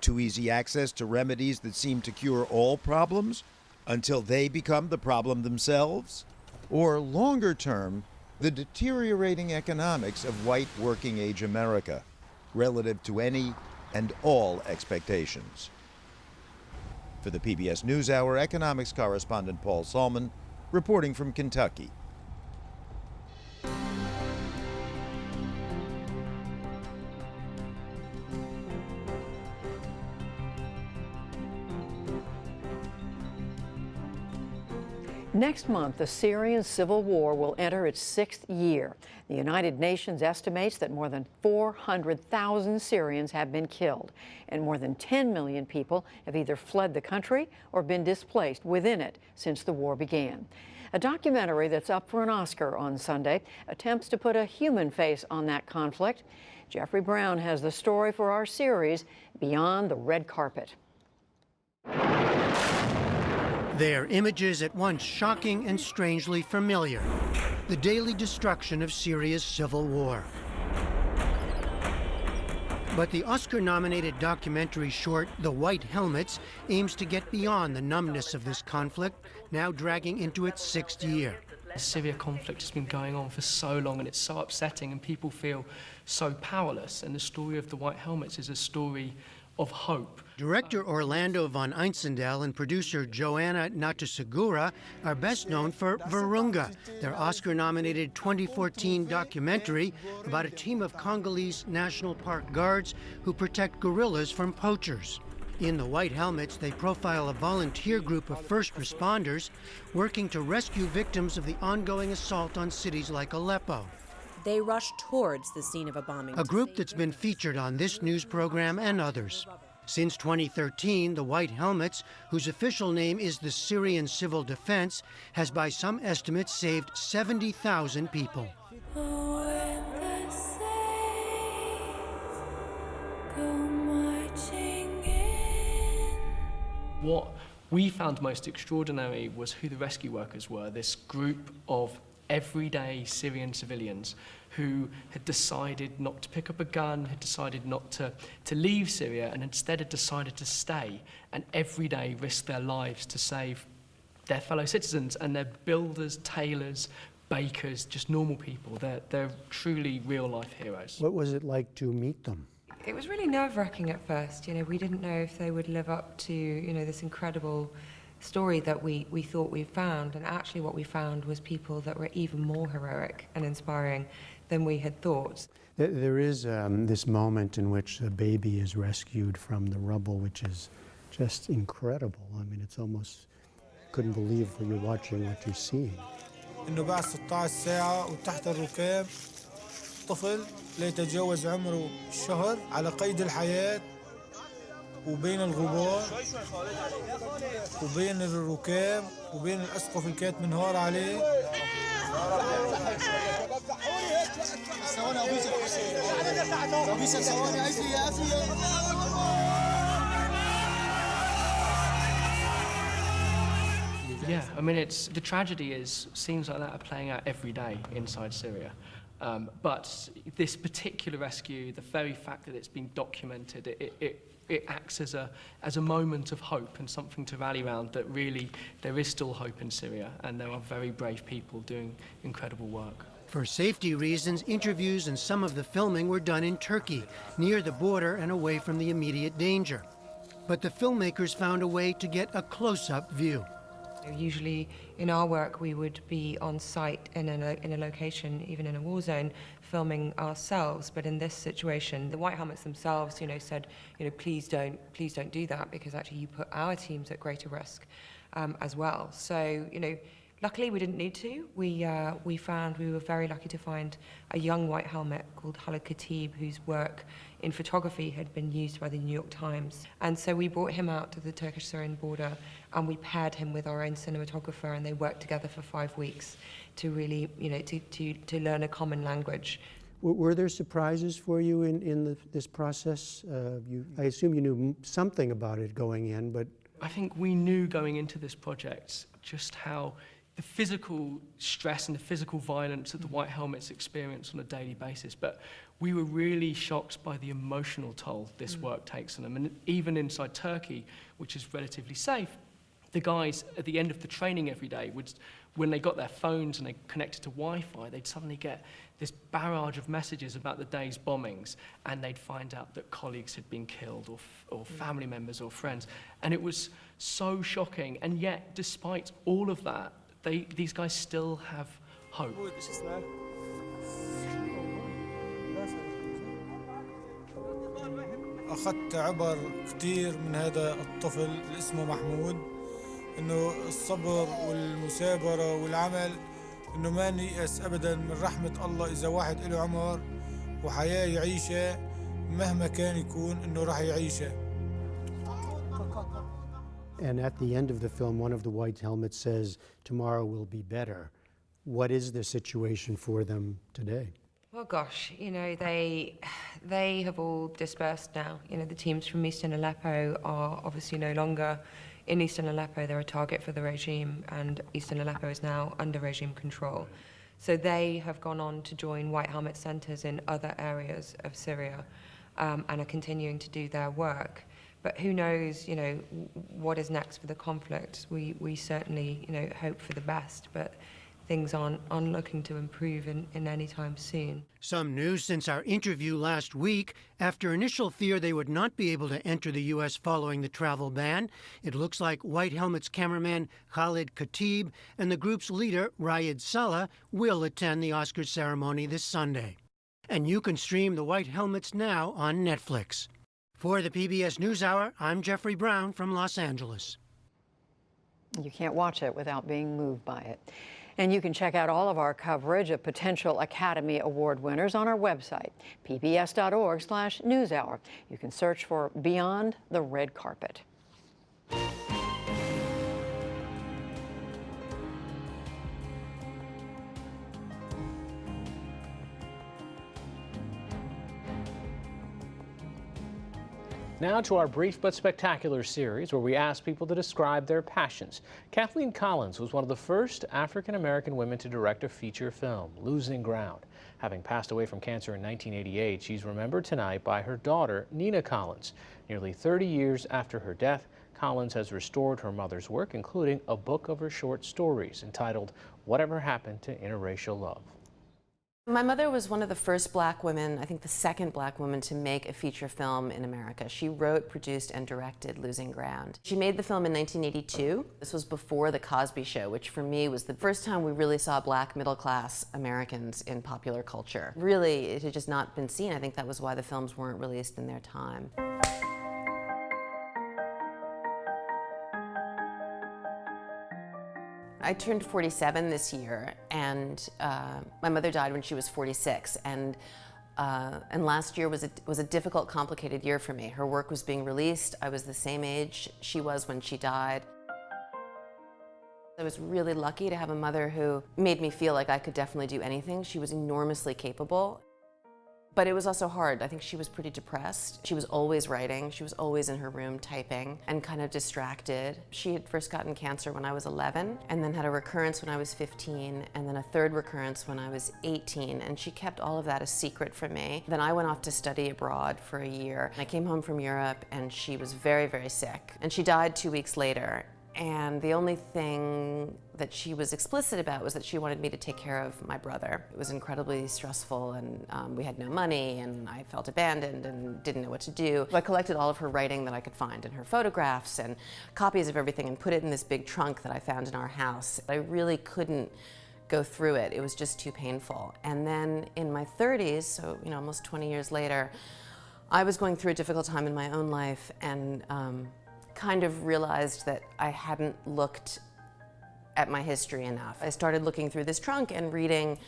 Too easy access to remedies that seem to cure all problems until they become the problem themselves? Or longer term, the deteriorating economics of white working-age America relative to any and all expectations? For the PBS NewsHour, economics correspondent Paul Salman, reporting from Kentucky. Next month, the Syrian civil war will enter its 6th year. The United Nations estimates that more than 400,000 Syrians have been killed, and more than 10 million people have either fled the country or been displaced within it since the war began. A documentary that's up for an Oscar on Sunday attempts to put a human face on that conflict. Jeffrey Brown has the story for our series, Beyond the Red Carpet. They're images at once shocking and strangely familiar. The daily destruction of Syria's civil war. But the Oscar-nominated documentary short, The White Helmets, aims to get beyond the numbness of this conflict, now dragging into its 6th year. The Syria conflict has been going on for so long and it's so upsetting and people feel so powerless. And the story of The White Helmets is a story of hope. Director Orlando von Einsendel and producer Joanna Natasegura are best known for Virunga, their Oscar-nominated 2014 documentary about a team of Congolese National Park guards who protect gorillas from poachers. In The White Helmets, they profile a volunteer group of first responders working to rescue victims of the ongoing assault on cities like Aleppo. They rush towards the scene of a bombing. A group that's been featured on this news program and others. Since 2013, the White Helmets, whose official name is the Syrian Civil Defense, has by some estimates saved 70,000 people. What we found most extraordinary was who the rescue workers were, this group of everyday Syrian civilians who had decided not to pick up a gun, had decided not to leave Syria, and instead had decided to stay and every day risk their lives to save their fellow citizens. And they're builders, tailors, bakers, just normal people. They're truly real-life heroes. What was it like to meet them? It was really nerve-wracking at first. You know, we didn't know if they would live up to, you know, this incredible story that we thought we found, and actually what we found was people that were even more heroic and inspiring than we had thought. There is this moment in which a baby is rescued from the rubble, which is just incredible. I mean, it's almost, couldn't believe what you're watching, what you're seeing. إنه بعد 16 ساعة وتحت الركاب طفل لا يتجاوز عمره الشهر على قيد الحياة وبين الغبار وبين الركاب وبين الأسقف اللي كانت منهار عليه. Yeah, I mean, the tragedy is, scenes like that are playing out every day inside Syria. But this particular rescue, the very fact that it's been documented, it acts as a moment of hope and something to rally around, that really there is still hope in Syria and there are very brave people doing incredible work. For safety reasons, interviews and some of the filming were done in Turkey, near the border and away from the immediate danger. But the filmmakers found a way to get a close-up view. Usually in our work we would be on site in a location, even in a war zone, filming ourselves. But in this situation, the White Helmets themselves, said, please don't do that, because actually you put our teams at greater risk as well. So, Luckily, we didn't need to. We were very lucky to find a young white helmet called Khalid Khatib, whose work in photography had been used by the New York Times. And so we brought him out to the Turkish-Syrian border, and we paired him with our own cinematographer, and they worked together for 5 weeks to really, to learn a common language. Were there surprises for you in this process? I assume you knew something about it going in, but... I think we knew going into this project just how the physical stress and the physical violence that the White Helmets experience on a daily basis, but we were really shocked by the emotional toll this work takes on them. And even inside Turkey, which is relatively safe, the guys at the end of the training every day would, when they got their phones and they connected to Wi-Fi, they'd suddenly get this barrage of messages about the day's bombings, and they'd find out that colleagues had been killed, or family members or friends. And it was so shocking, and yet, despite all of that, these guys still have hope. أخذت عبر كتير من هذا الطفل اللي اسمه محمود، إنه الصبر والمثابرة والعمل، إنه ما نيأس أبداً من رحمة الله إذا واحد له عمر وحياة يعيشها مهما كان يكون إنه راح يعيشها. And at the end of the film, one of the White Helmets says, "Tomorrow will be better." What is the situation for them today? Well, gosh, they have all dispersed now. The teams from Eastern Aleppo are obviously no longer in Eastern Aleppo. They're a target for the regime, and Eastern Aleppo is now under regime control. So they have gone on to join White Helmet centers in other areas of Syria, and are continuing to do their work. But who knows, what is next for the conflict? We certainly, hope for the best, but things aren't looking to improve in any time soon. Some news since our interview last week. After initial fear they would not be able to enter the U.S. following the travel ban, it looks like White Helmet's cameraman Khalid Khatib and the group's leader Raed Saleh will attend the Oscars ceremony this Sunday. And you can stream the White Helmets now on Netflix. For the PBS NewsHour, I'm Jeffrey Brown from Los Angeles. You can't watch it without being moved by it. And you can check out all of our coverage of potential Academy Award winners on our website, pbs.org/newshour. You can search for Beyond the Red Carpet. Now to our brief but spectacular series where we ask people to describe their passions. Kathleen Collins was one of the first African-American women to direct a feature film, Losing Ground. Having passed away from cancer in 1988, she's remembered tonight by her daughter, Nina Collins. Nearly 30 years after her death, Collins has restored her mother's work, including a book of her short stories entitled Whatever Happened to Interracial Love. My mother was one of the first black women, I think the second black woman, to make a feature film in America. She wrote, produced, and directed Losing Ground. She made the film in 1982. This was before The Cosby Show, which for me was the first time we really saw black middle-class Americans in popular culture. Really, it had just not been seen. I think that was why the films weren't released in their time. I turned 47 this year, and my mother died when she was 46, and last year was a difficult, complicated year for me. Her work was being released. I was the same age she was when she died. I was really lucky to have a mother who made me feel like I could definitely do anything. She was enormously capable. But it was also hard. I think she was pretty depressed. She was always writing. She was always in her room typing and kind of distracted. She had first gotten cancer when I was 11 and then had a recurrence when I was 15 and then a third recurrence when I was 18. And she kept all of that a secret from me. Then I went off to study abroad for a year. I came home from Europe and she was very, very sick. And she died 2 weeks later. And the only thing that she was explicit about was that she wanted me to take care of my brother. It was incredibly stressful, and we had no money, and I felt abandoned and didn't know what to do. I collected all of her writing that I could find, and her photographs and copies of everything, and put it in this big trunk that I found in our house. I really couldn't go through it. It was just too painful. And then in my 30s, so almost 20 years later, I was going through a difficult time in my own life, and kind of realized that I hadn't looked at my history enough. I started looking through this trunk and reading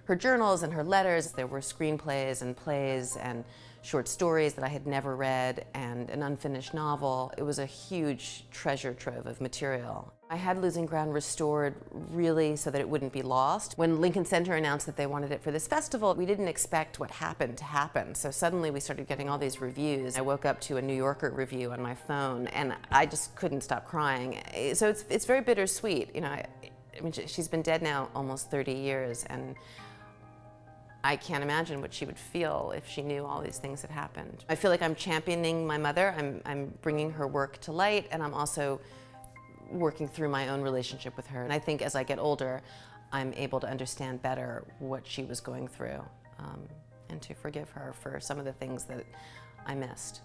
her journals and her letters. There were screenplays and plays and short stories that I had never read and an unfinished novel. It was a huge treasure trove of material. I had Losing Ground restored really so that it wouldn't be lost. When Lincoln Center announced that they wanted it for this festival, we didn't expect what happened to happen. So suddenly we started getting all these reviews. I woke up to a New Yorker review on my phone and I just couldn't stop crying. So it's very bittersweet. You know, I mean, she's been dead now almost 30 years and I can't imagine what she would feel if she knew all these things had happened. I feel like I'm championing my mother, I'm bringing her work to light, and I'm also working through my own relationship with her. And I think as I get older, I'm able to understand better what she was going through and to forgive her for some of the things that I missed.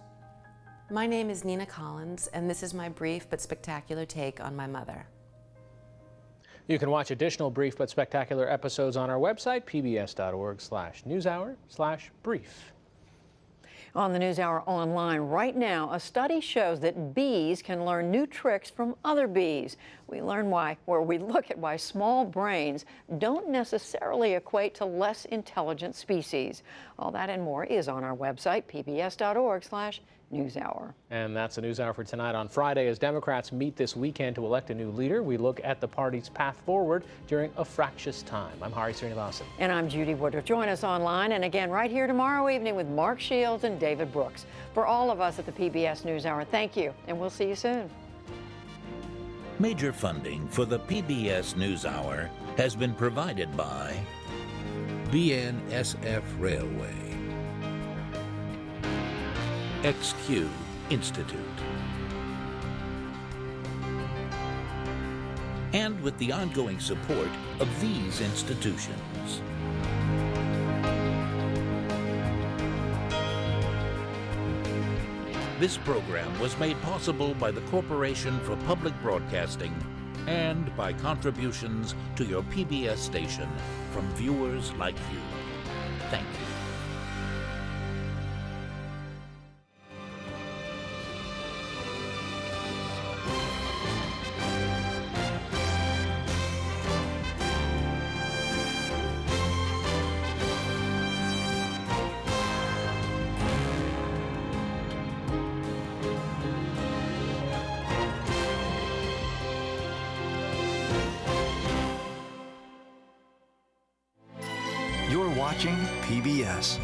My name is Nina Collins, and this is my brief but spectacular take on my mother. You can watch additional brief but spectacular episodes on our website, pbs.org/newshour/brief. On the NewsHour online right now, a study shows that bees can learn new tricks from other bees. We learn why, or we look at why small brains don't necessarily equate to less intelligent species. All that and more is on our website, pbs.org/newshour. And that's the NewsHour for tonight. On Friday, as Democrats meet this weekend to elect a new leader, we look at the party's path forward during a fractious time. I'm Hari Srinivasan. And I'm Judy Woodruff. Join us online and again right here tomorrow evening with Mark Shields and David Brooks. For all of us at the PBS NewsHour, thank you, and we'll see you soon. Major funding for the PBS NewsHour has been provided by BNSF Railway, XQ Institute, and with the ongoing support of these institutions. This program was made possible by the Corporation for Public Broadcasting and by contributions to your PBS station from viewers like you. Thank you. You're watching PBS.